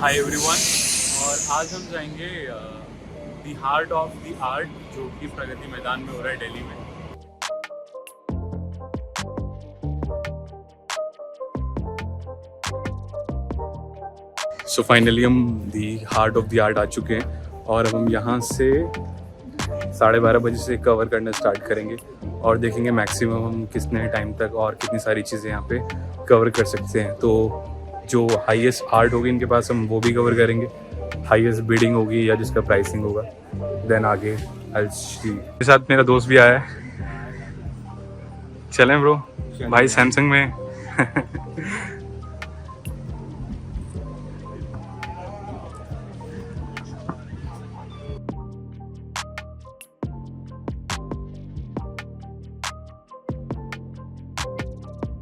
Hi everyone. और आज हम जाएंगे दी हार्ट ऑफ द आर्ट जो कि प्रगति मैदान में हो रहा है दिल्ली में। सो फाइनली हम the heart of the art आ चुके हैं और अब हम यहाँ से 12:30 बजे से कवर करना स्टार्ट करेंगे और देखेंगे मैक्सिमम हम कितने टाइम तक और कितनी सारी चीज़ें यहाँ पे कवर कर सकते हैं। तो जो हाईएस्ट आर्ट होगी इनके पास हम वो भी कवर करेंगे, हाईएस्ट बिडिंग होगी या जिसका प्राइसिंग होगा, देन आगे मेरे साथ मेरा दोस्त भी आया है। चलें ब्रो, भाई सैमसंग में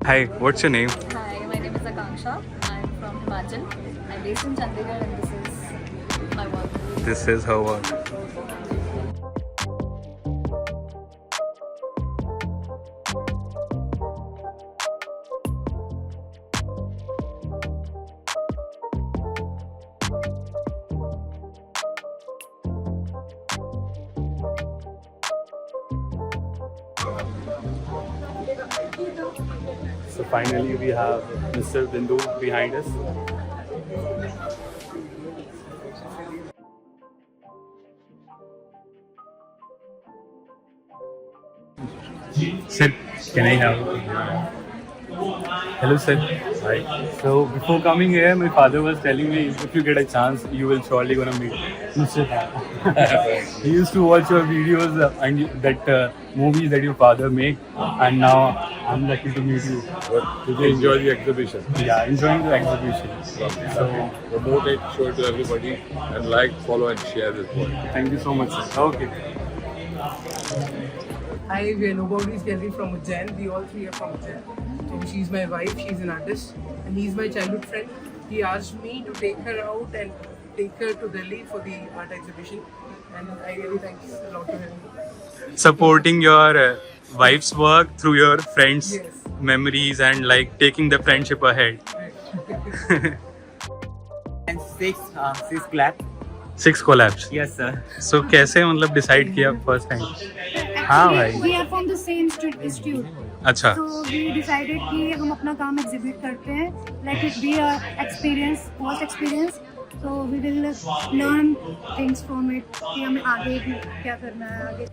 Hi, what's your name? Hi, my name is Akanksha. I'm from Himachal. I'm based in Chandigarh and this is my work. This is her work. So finally we have Mr. Bindu behind us. Sir, can I have? Hello sir. Hi. So before coming here, my father was telling me if you get a chance, you will surely gonna meet Mr. He used to watch your videos and that movies that your father make, and now I'm lucky to meet you. Did you enjoy the exhibition? Yeah, enjoying the exhibition. So Promote it, show it to everybody, and like, follow, and share this point. thank you so much, sir. Okay. Hi, we are Nobody's Gallery from Ujjain. We all three are from Ujjain. So she's my wife, she's an artist, and he's my childhood friend. He asked me to take her out and take her to Delhi for the art exhibition, and I really thank a lot to him. Supporting your wife's work through your friends' Yes. memories and like taking the friendship ahead. And six clap. 6 collabs. Yes, sir. So कैसे मतलब decide किया first time? हाँ भाई. We are from the same institute. अच्छा. So we decided कि हम अपना काम exhibit करते हैं. Let it be a experience, first experience. So we will learn things from it. कि हमें आगे भी क्या करना है आगे.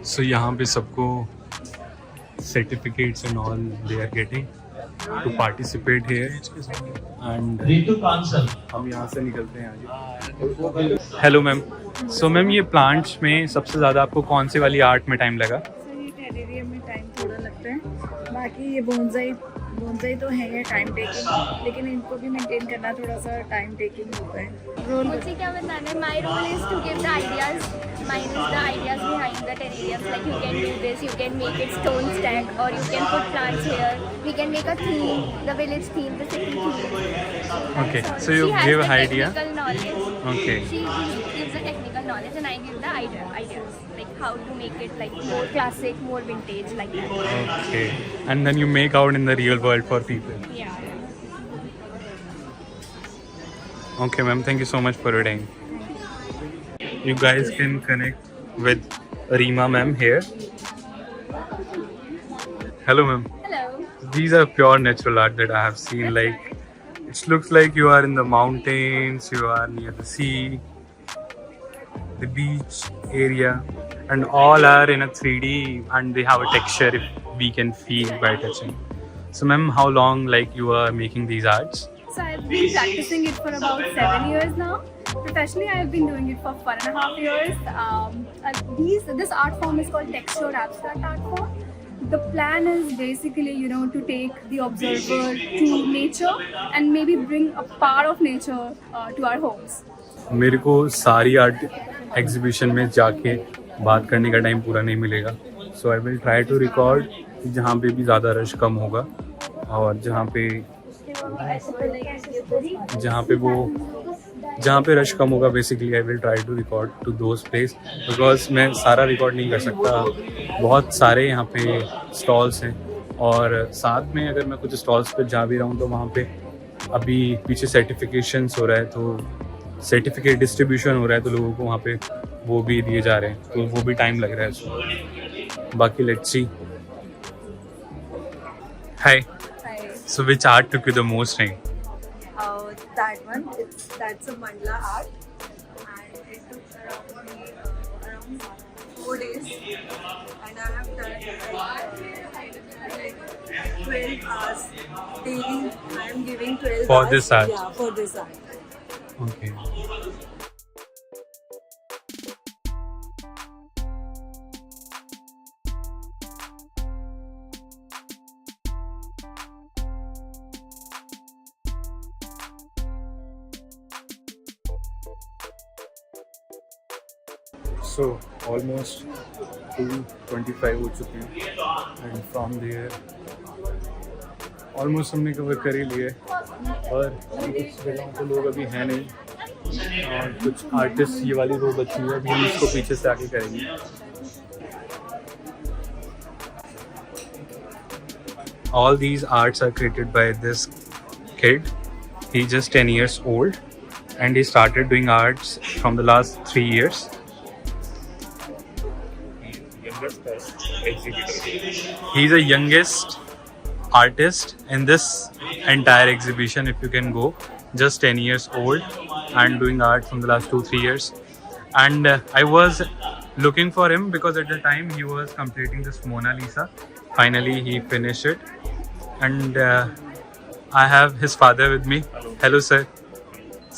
So यहाँ पे सबको certificates and all they are getting to participate here and हम यहाँ से निकलते हैं आगे. Hello ma'am. सो मैम ये प्लांट्स में सबसे ज़्यादा आपको कौन से वाली आर्ट में टाइम लगा? सर ये टेरेरियम में टाइम थोड़ा लगता है. बाकी ये बोनसाई तो है ये टाइम टेकिंग, लेकिन इनको भी मेंटेन करना थोड़ा सा टाइम टेकिंग होता है. रोल मुझे क्या बताना है? My role is to give the ideas. Mine is the ideas behind the terrariums. Like you can do this, you can make it stone stack, or you can put plants here. We can make a theme, the village theme, the city theme. Okay, so you she give has the idea. technical knowledge. Okay. She gives the technical knowledge, and I give the ideas, like how to make it like more classic, more vintage, like that. Okay, and then you make out in the real world for people. Yeah. Okay, ma'am. Thank you so much for your time. You guys can connect with Reema ma'am here. Hello, ma'am. Hello. These are pure natural art that I have seen. Like, it looks like you are in the mountains, you are near the sea, the beach area, and all are in a 3D and they have a texture if we can feel by touching. So, ma'am, how long like you are making these arts? So I've been practicing it for about 7 years now. Professionally, I've been doing it for 1.5 years. This art form is called textured abstract art form. The plan is basically, to take the observer to nature and maybe bring a part of nature to our homes. मेरे को सारी art exhibition में जाके बात करने का time पूरा नहीं मिलेगा. So I will try to record जहाँ पे भी ज़्यादा रश कम होगा और जहाँ पे वो जहाँ पे रश कम होगा basically I will try to record to those place, because मैं सारा रिकॉर्ड नहीं कर सकता, बहुत सारे यहाँ पे स्टॉल्स हैं। और साथ में अगर मैं कुछ स्टॉल्स पे जा भी रहा हूँ तो वहाँ पे अभी पीछे सर्टिफिकेशंस हो रहा है, तो सर्टिफिकेट डिस्ट्रीब्यूशन हो रहा है, तो लोगों को वहाँ पे वो भी दिए जा रहे हैं, तो वो भी टाइम लग रहा है उसमें। बाकी let's see. Hi, so which art took you the most time? That one, that's a mandala art, and it took around 4 days, and I have done like 12 hours daily. I am giving 12 For hours. this art? Yeah, for this art. Okay. So almost 2:25 हो चुके हैं and from there almost हमने cover कर ही लिए, और कुछ जगहों पे लोग अभी हैं नहीं, और कुछ आर्टिस्ट ये वाली रो बची हुई है, अभी हम इसको पीछे से आके करेंगे। All these arts are created by this kid. He's just 10 years old and he started doing arts from the last 3 years. He's the youngest artist in this entire exhibition, if you can go, just 10 years old and doing art from the last 2-3 years. And I was looking for him because at the time he was completing this Mona Lisa. Finally he finished it, and I have his father with me. Hello sir.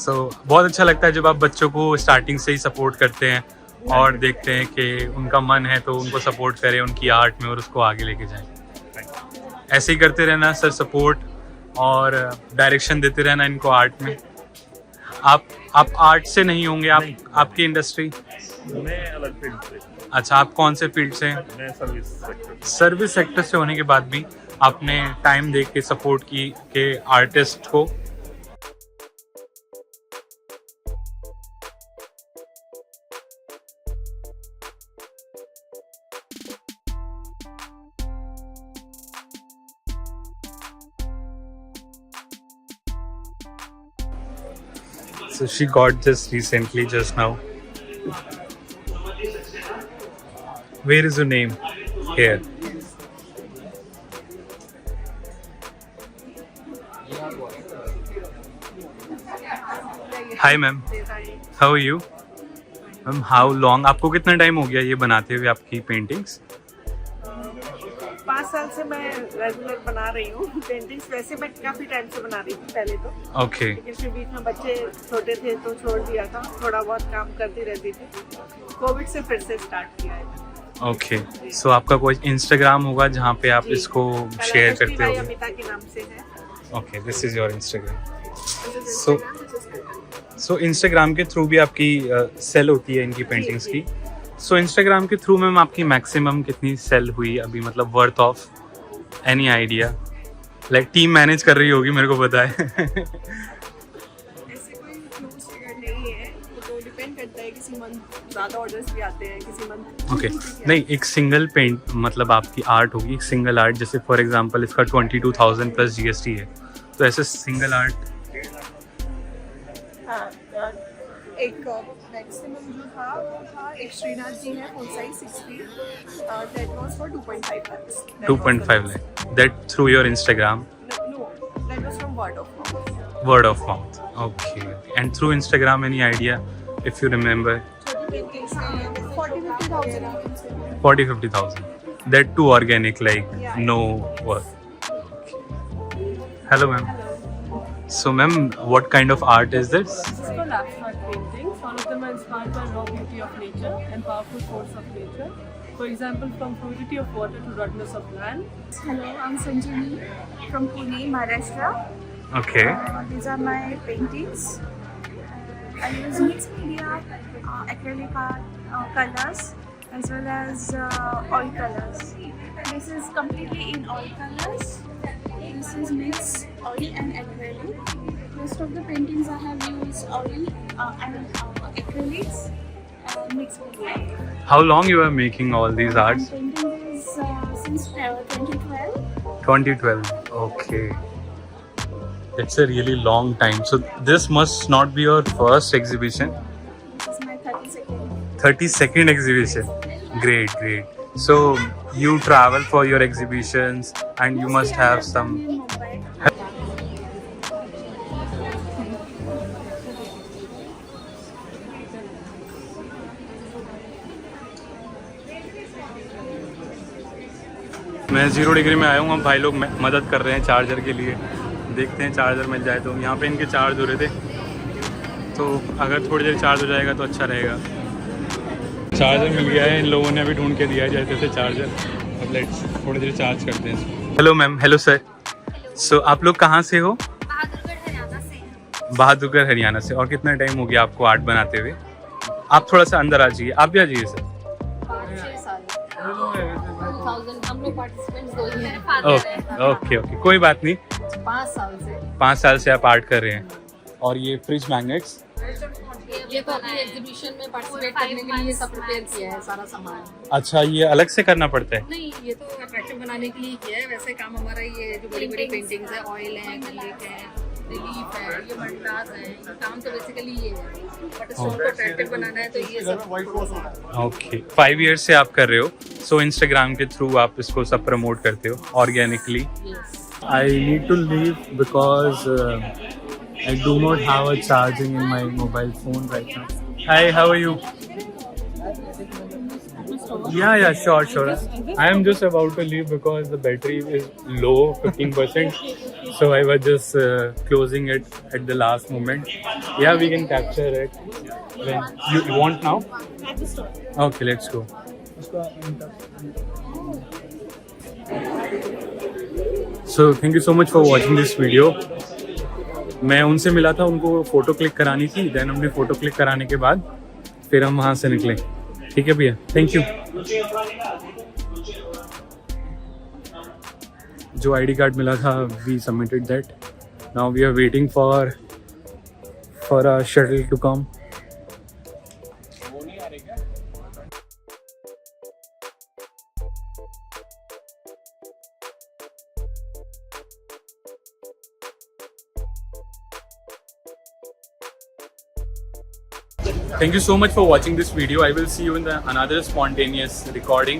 So बहुत अच्छा लगता है जब आप बच्चों को starting से ही support करते हैं और देखते हैं कि उनका मन है तो उनको सपोर्ट करें उनकी आर्ट में और उसको आगे लेके जाएं। ऐसे ही करते रहना सर, सपोर्ट और डायरेक्शन देते रहना इनको आर्ट में। आप आर्ट से नहीं होंगे, आपकी इंडस्ट्री? मैं अलग फील्ड से। अच्छा, आप कौन से फील्ड से हैं? मैं सर्विस सेक्टर। सर्विस सेक्टर से होने के बाद भी आपने टाइम देख के सपोर्ट की के आर्टिस्ट को। So she got this recently, just now. Where is your name? Here. Hi ma'am. How are you? Ma'am, how long? आपको कितना टाइम हो गया ये बनाते हुए आपकी पेंटिंग्स? 5 साल से मैं रेगुलर बना रही हूँ पेंटिंग्स। वैसे मैं काफी टाइम से बना रही थी पहले तो, ओके। लेकिन फिर बीच में बच्चे छोटे थे तो छोड़ दिया था, थोड़ा बहुत काम करती रहती थी। कोविड से फिर से स्टार्ट किया है। ओके, सो आपका कोई इंस्टाग्राम होगा जहाँ पे आप इसको शेयर करते हो? अमिता के नाम से है। Okay, this is your Instagram. So Instagram के थ्रू भी आपकी सेल होती है इनकी पेंटिंग्स की? सो इंस्टाग्राम के थ्रू मैम आपकी मैक्सिमम कितनी सेल हुई अभी, मतलब worth of any idea? Like team manage कर रही होगी, मेरे को पता है। ऐसे कोई क्लोज फिगर नहीं है, तो डिपेंड करता है, किसी मंथ ज़्यादा ऑर्डर्स भी आते हैं, किसी मंथ। ओके, नहीं एक सिंगल पेंट मतलब आपकी आर्ट होगी, एक सिंगल आर्ट, जैसे फॉर एग्जांपल इसका 22,000 प्लस GST है, तो ऐसे सिंगल आर्ट? हाँ, एक मैक्सिमम जो था वो था, एक श्रीनाथ जी है full size 6 feet, that was for 2.5 lakhs। 2.5 lakh, that through your Instagram? No, that was from word of mouth. Word of mouth, okay. And through Instagram, any idea if you remember? छोटी paintings हैं 40-50,000। 40,000-50,000. That too organic, like Yeah. no work. Hello, ma'am. So, ma'am, what kind of art is this? This is called abstract paintings. All of them are inspired by raw beauty of nature and powerful force of nature. For example, from fluidity of water to ruggedness of land. Hello, I'm Sanjini from Pune, Maharashtra. Okay. These are my paintings. I use mixed media, acrylic art, colors, as well as oil colors. This is completely in oil colors. This is mixed oil and acrylic. Most of the paintings I have used oil Acrylics mixed with black. How long you are making all these arts? I'm painting this since 2012. 2012. Okay. It's a really long time. So this must not be your first exhibition. This is my 32nd. 32nd exhibition. Great, great. So you travel for your exhibitions and you must have some. In Mumbai. मैं 0 degree में आया हूँ, अब भाई लोग मदद कर रहे हैं चार्जर के लिए। देखते हैं चार्जर मिल जाए तो। यहाँ पे इनके चार्ज हो रहे थे, तो अगर थोड़ी देर चार्ज हो जाएगा तो अच्छा रहेगा। चार्जर मिल गया है, इन लोगों ने अभी ढूंढ के दिया है जैसे थे चार्जर। अब लेट्स थोड़ी देर चार्ज करते हैं। Hello ma'am. Hello sir. So आप लोग कहाँ से हो? बहादुरगढ़ हरियाणा से। बहादुरगढ़ हरियाणा से। और कितना टाइम हो गया आपको आर्ट बनाते हुए? आप थोड़ा सा अंदर आ जाइए। आप भी आ जाइए सर। 5-6 साल। 2000 हम लोग पार्टिसिपेंट्स दो ही हैं। ओके ओके, कोई बात नहीं। 5 साल से। 5 साल से आप आर्ट कर रहे हैं। और ये फ्रिज मैग्नेट्स, ये तो अपनी एग्जीबिशन में पार्टिसिपेट करने के लिए सब प्रिपेयर किया है सारा सामान। अच्छा ये अलग से करना पड़ता है? नहीं, ये तो अट्रैक्टिव बनाने के लिए किया है। वैसे काम हमारा ये जो बड़ी बड़ी पेंटिंग्स है, ऑयल है, एक्रिलिक है, रिलीफ है, ये मंडलास है, ये काम तो बेसिकली ये है। बट स्टोन को अट्रैक्टिव बनाना है तो ये सब। ओके, 5 years से आप कर रहे हो। सो इंस्टाग्राम के थ्रू आप इसको सब प्रमोट करते हो organically. I need to leave because I do not have a charging in my mobile phone right now. Hi, how are you? Yeah, sure. I am just about to leave because the battery is low, 15%. So I was just closing it at the last moment. Yeah, we can capture it. When you want now? Okay, let's go. So thank you so much for watching this video. मैं उनसे मिला था, उनको photo click करानी थी। Then हमने photo click कराने के बाद फिर हम वहाँ से निकले। ठीक है भैया, थैंक यू। जो आईडी कार्ड मिला था, we submitted that. Now we are waiting for a shuttle to come. Thank you so much for watching this video. I will see you in another spontaneous recording,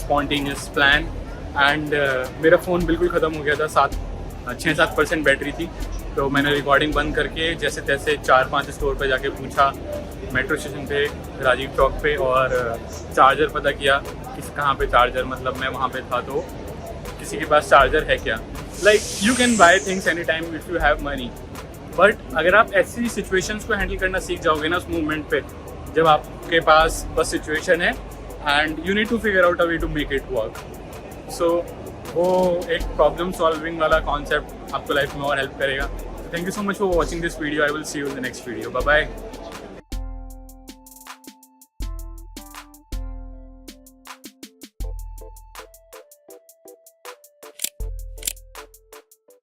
spontaneous plan. And मेरा phone बिल्कुल ख़त्म हो गया था। 6-7% battery थी, तो मैंने recording बंद करके जैसे तैसे 4-5 स्टोर पे जाके पूछा, मेट्रो स्टेशन पे, राजीव चौक पे, और चार्जर पता किया कहाँ पे चार्जर, मतलब मैं वहाँ पे था तो किसी के पास चार्जर है क्या। Like you can buy things any time if you have money, but अगर आप ऐसी सिचुएशंस को हैंडल करना सीख जाओगे ना उस मूवमेंट पे, जब आपके पास बस सिचुएशन है and you need to figure out a way to make it work. So वो एक प्रॉब्लम सॉल्विंग वाला कॉन्सेप्ट आपको लाइफ में और हेल्प करेगा। Thank you so much for watching this video. I will see you in the next video. Bye bye.